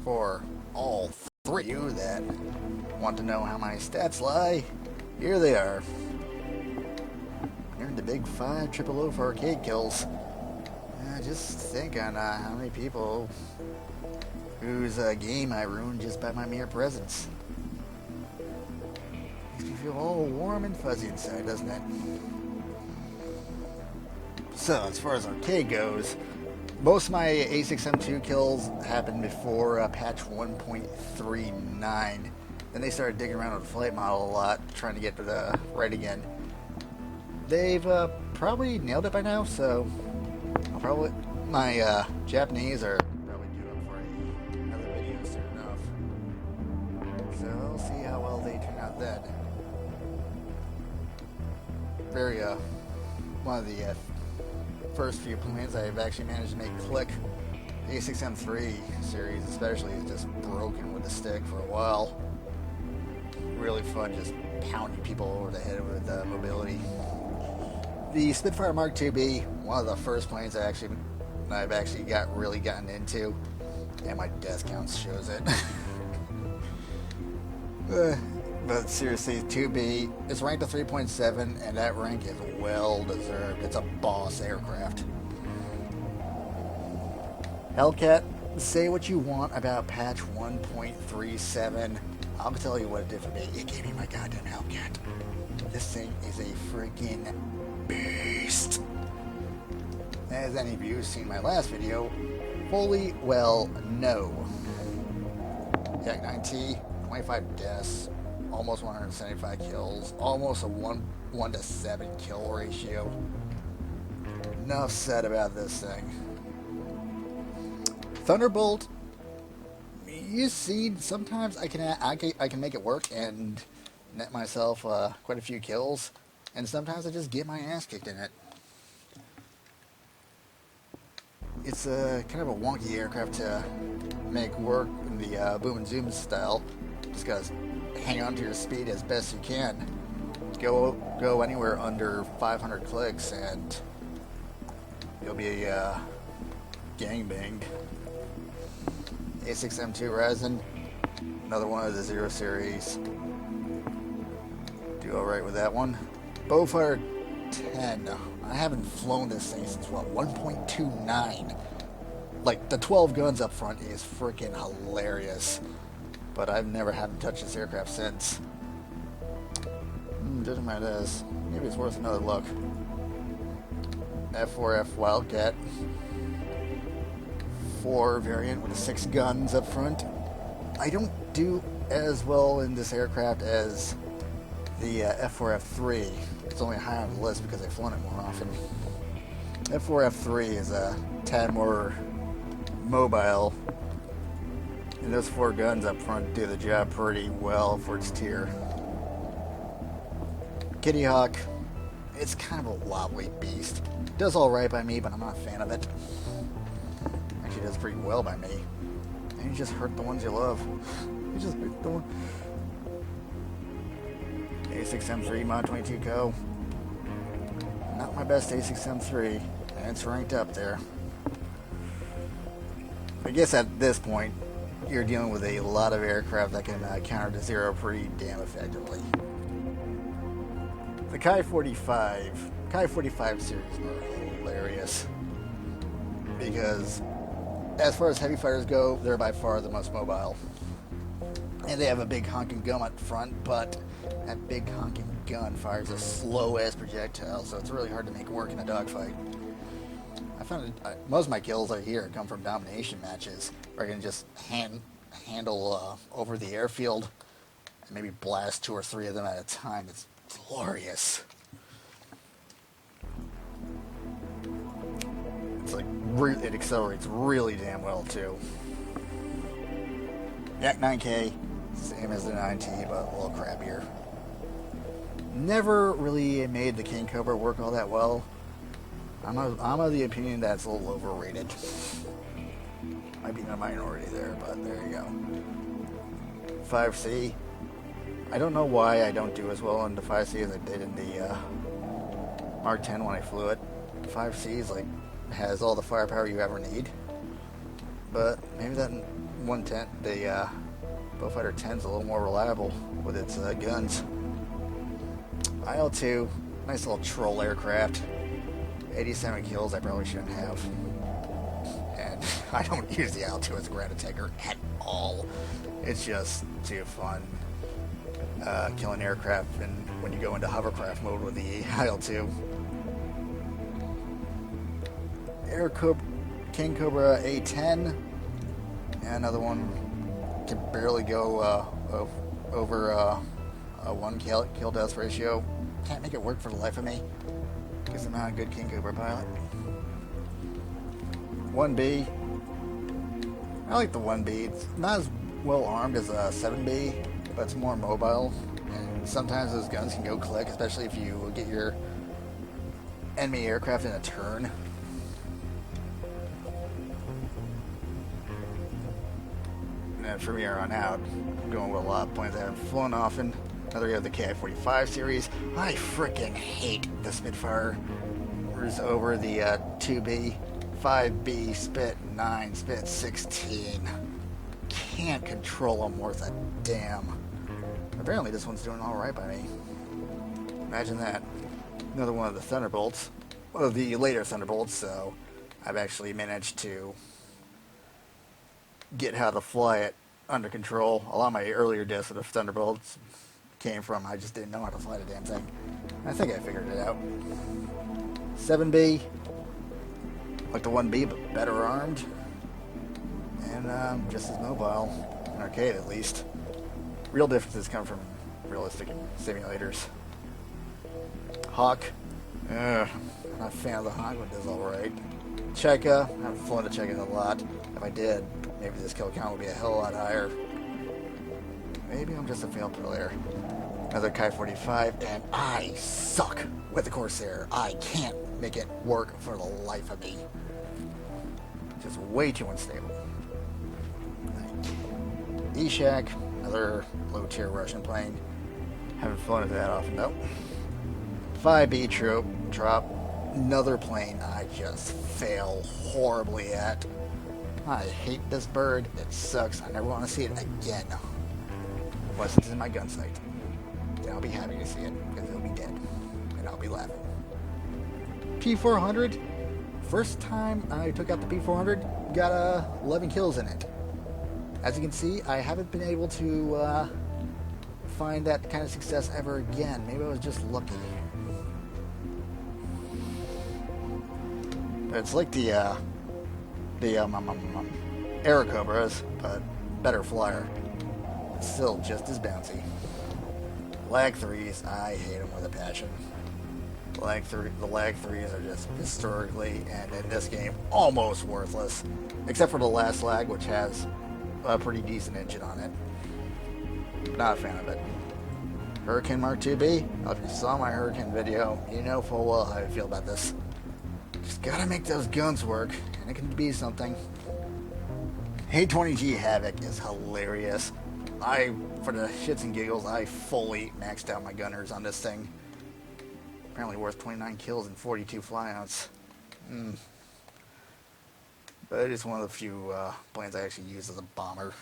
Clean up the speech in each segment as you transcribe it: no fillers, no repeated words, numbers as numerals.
For all three of you that want to know how my stats lie, here they are. Earned the big 5 triple O for arcade kills. Just think on how many people whose game I ruined just by my mere presence. Makes me feel all warm and fuzzy inside, doesn't it? So, as far as arcade goes, most of my A6M2 kills happened before patch 1.39. Then they started digging around with the flight model a lot, trying to get to the right again. They've probably nailed it by now, so my Japanese are probably due up for another video soon enough. So we'll see how well they turn out then. One of the first few planes I've actually managed to make click. The A6M3 series especially is just broken with the stick for a while. Really fun just pounding people over the head with mobility. The Spitfire Mark IIB, one of the first planes I've actually gotten into, and my death count shows it. But seriously, 2B, it's ranked a 3.7, and that rank is well deserved. It's a boss aircraft. Hellcat, say what you want about patch 1.37. I'll tell you what it did for me. It gave me my goddamn Hellcat. This thing is a freaking beast. As any of you who've seen my last video fully well know. Yak 9T, 25 deaths, almost 175 kills, almost a 1 to 7 kill ratio. Enough said about this thing. Thunderbolt, you see, sometimes I can make it work and net myself quite a few kills, and sometimes I just get my ass kicked in it. It's kind of a wonky aircraft to make work in the boom and zoom style. Just gotta hang on to your speed as best you can. Go anywhere under 500 clicks and you'll be gangbanged. A6M2 Ryzen, another one of the 0 series. Do alright with that one. Bowfire 10. I haven't flown this thing since, 1.29. Like, the 12 guns up front is freaking hilarious. But I've never had to touch this aircraft since. Doesn't matter this. Maybe it's worth another look. F4F Wildcat. 4 variant with 6 guns up front. I don't do as well in this aircraft as the F4F3. It's only high on the list because I've flown it more often. F4F3 is a tad more mobile, and those 4 guns up front do the job pretty well for its tier. Kitty Hawk, it's kind of a wobbly beast. Does alright by me, but I'm not a fan of it. Actually does pretty well by me. And you just hurt the ones you love. You just hurt the one. A6M3 Mod 22 Co. Not my best A6M3, and it's ranked up there. I guess at this point, you're dealing with a lot of aircraft that can counter to 0 pretty damn effectively. The Kai 45 series are hilarious because as far as heavy fighters go, they're by far the most mobile. And they have a big honking gun up front, but that big honking gun fires a slow-ass projectile, so it's really hard to make work in a dogfight. I found most of my kills I hear come from domination matches, where I can just handle over the airfield and maybe blast 2 or 3 of them at a time. It's glorious. It's like it accelerates really damn well too. Yak 9K, same as the 9T, but a little crappier. Never really made the King Cobra work all that well. I'm of the opinion that it's a little overrated. Might be in a minority there, but there you go. 5C. I don't know why I don't do as well in the 5C as I did in the Mark 10 when I flew it. 5C is has all the firepower you ever need. But maybe that 110, the Beaufighter 10 is a little more reliable with its guns. IL-2, nice little troll aircraft. 87 kills I probably shouldn't have. And I don't use the IL-2 as a ground attacker at all. It's just too fun killing aircraft and when you go into hovercraft mode with the IL-2. King Cobra A10. And another one can barely go over a 1 kill death ratio. Can't make it work for the life of me because I'm not a good King Cobra pilot. 1B. I like the 1B. It's not as well armed as a 7B, but it's more mobile. And sometimes those guns can go click, especially if you get your enemy aircraft in a turn. And then from here on out, I'm going with a lot of planes that haven't flown often. Another we have the KI-45 series. I freaking hate the Spitfires over the 2B, 5B, Spit 9, Spit 16. Can't control them worth a damn. Apparently this one's doing alright by me. Imagine that. Another one of the Thunderbolts. One of the later Thunderbolts, so I've actually managed to get how to fly it under control. A lot of my earlier deaths of the Thunderbolts came from I just didn't know how to fly the damn thing. I think I figured it out. 7B, like the 1B, but better armed, and just as mobile, in arcade at least. Real differences come from realistic simulators. Hawk, not a fan of the Hawk, but it does alright. Cheka, I haven't flown a Cheka a lot. If I did, maybe this kill count would be a hell of a lot higher. Maybe I'm just a failed player. Another Ki-45, and I suck with the Corsair. I can't make it work for the life of me. Just way too unstable. Ishak, another low-tier Russian plane. Haven't flown it that often, though. 5B Trop, another plane I just fail horribly at. I hate this bird. It sucks. I never want to see it again. Unless it's in my gun sight. Then I'll be happy to see it, because it'll be dead. And I'll be laughing. P400. First time I took out the P400, got 11 kills in it. As you can see, I haven't been able to find that kind of success ever again. Maybe I was just lucky. But it's like the Aerocobras, but better flyer. It's still just as bouncy. Lag 3s, I hate them with a passion. The lag 3s are just historically, and in this game, almost worthless. Except for the last lag, which has a pretty decent engine on it. Not a fan of it. Hurricane Mark 2B, if you saw my Hurricane video, you know full well how I feel about this. Just gotta make those guns work, and it can be something. A20G Havoc is hilarious. For the shits and giggles, I fully maxed out my gunners on this thing. Apparently worth 29 kills and 42 flyouts. But it is one of the few planes I actually use as a bomber.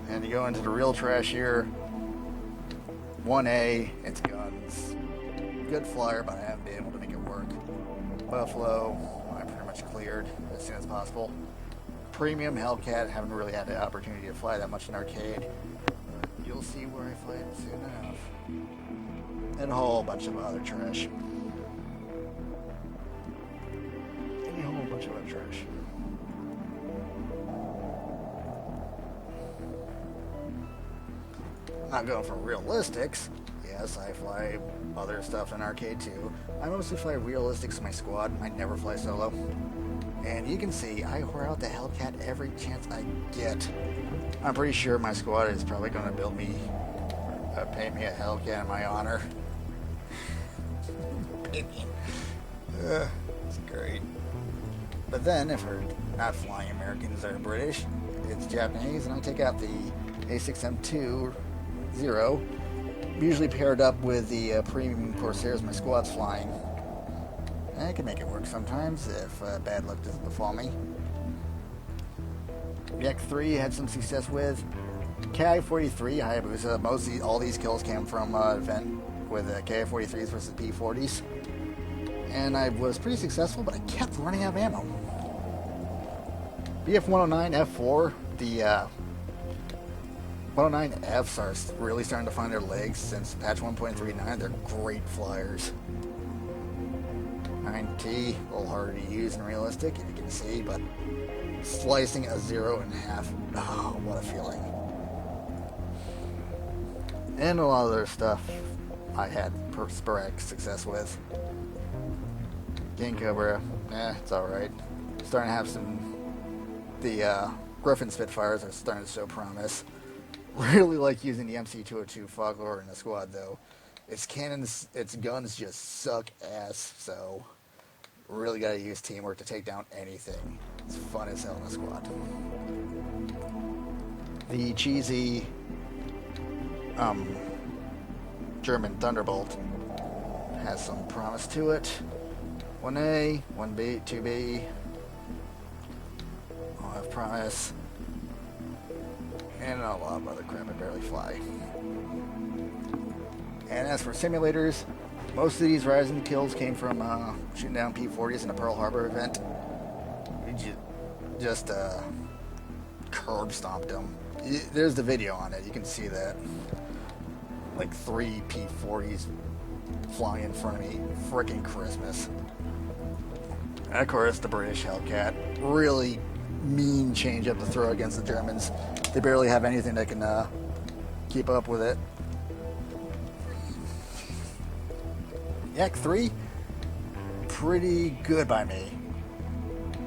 And to go into the real trash here, 1A, it's guns. Good flyer, but I haven't been able to make it work. Buffalo, I pretty much cleared as soon as possible. Premium Hellcat, haven't really had the opportunity to fly that much in arcade. You'll see where I fly it soon enough. And a whole bunch of other trash. And a whole bunch of other trash. Not going for realistics. Yes, I fly other stuff in arcade too. I mostly fly realistics with my squad. I never fly solo. And you can see, I whore out the Hellcat every chance I get. I'm pretty sure my squad is probably going to paint me a Hellcat in my honor. It's great. But then, if we're not flying Americans or British, it's Japanese, and I take out the A6M2 Zero, usually paired up with the premium Corsairs my squad's flying. I can make it work sometimes if bad luck doesn't befall me. Yak 3 had some success with. Ki-43 Hayabusa. Mostly all these kills came from event with Ki-43s versus P-40s. And I was pretty successful, but I kept running out of ammo. BF-109 F4, the 109Fs are really starting to find their legs since patch 1.39. They're great flyers. 9T, a little harder to use and realistic, as you can see, but slicing a 0 in half, oh, what a feeling. And a lot of other stuff I had sporadic success with. King Cobra, it's alright. Starting to have some. The Griffin Spitfires are starting to show promise. Really like using the MC-202 Foglore in the squad, though. Its cannons, its guns just suck ass, so really gotta use teamwork to take down anything. It's fun as hell in the squad. The cheesy German Thunderbolt has some promise to it. 1A, 1B, 2B. I'll have promise. And a lot of other crap I barely fly. And as for simulators, most of these rising kills came from shooting down P-40s in a Pearl Harbor event. We just curb stomped them. There's the video on it. You can see that. Like 3 P-40s flying in front of me. Frickin' Christmas. And of course, the British Hellcat. Really mean change up to throw against the Germans. They barely have anything that can keep up with it. Yak 3, pretty good by me.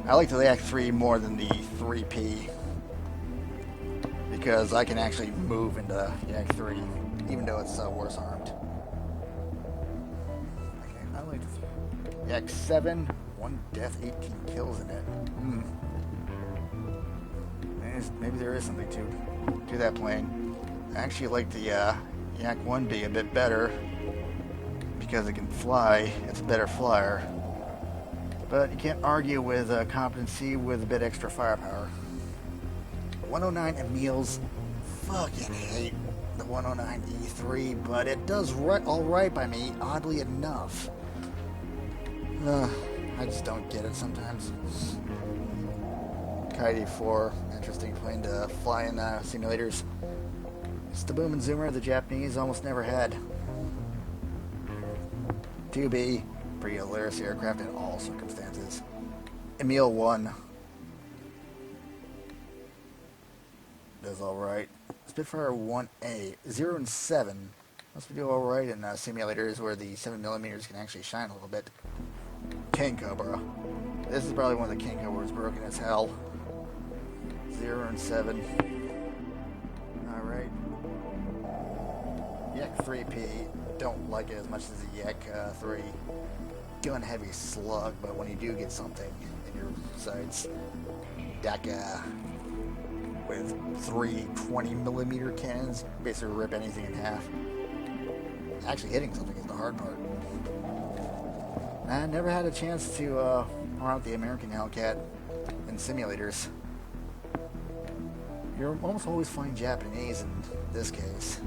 I like the Yak 3 more than the 3P because I can actually move into Yak 3 even though it's worse armed. Okay, I like the Yak 7, 1 death, 18 kills in it. Maybe there is something to that plane. I actually like the Yak 1B a bit better because it can fly. It's a better flyer. But you can't argue with competency with a bit extra firepower. 109 Emil's fucking hate the 109 E3, but it does alright by me, oddly enough. I just don't get it sometimes. Kaidi 4, interesting plane to fly in simulators. It's the Boom and Zoomer the Japanese almost never had. 2B, pretty hilarious aircraft in all circumstances. Emil 1 does alright. Spitfire 1A, 0 and 7 must do alright in simulators where the 7mm can actually shine a little bit. King Cobra. This is probably one of the King Cobras broken as hell. 0 and 7. Alright. Yak 3P. Don't like it as much as the Yak 3. Gun heavy slug, but when you do get something in your sights, Daka with 3 20mm cannons basically rip anything in half. Actually hitting something is the hard part. I never had a chance to run out the American Hellcat in simulators. You're almost always flying Japanese in this case.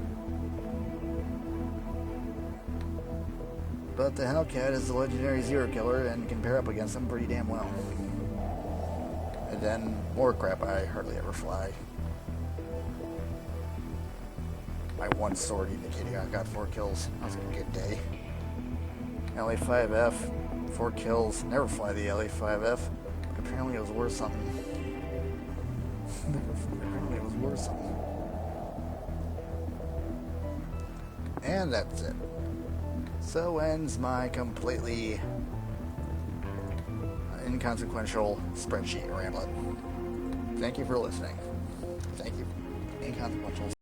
But the Hellcat is the legendary Zero Killer and can pair up against them pretty damn well. And then more crap I hardly ever fly. My one sortie indicating I got 4 kills. That was a good day. LA-5F, 4 kills. Never fly the LA-5F. But apparently it was worth something. Apparently it was worth something. And that's it. So ends my completely inconsequential spreadsheet rambling. Thank you for listening. Thank you. Inconsequential.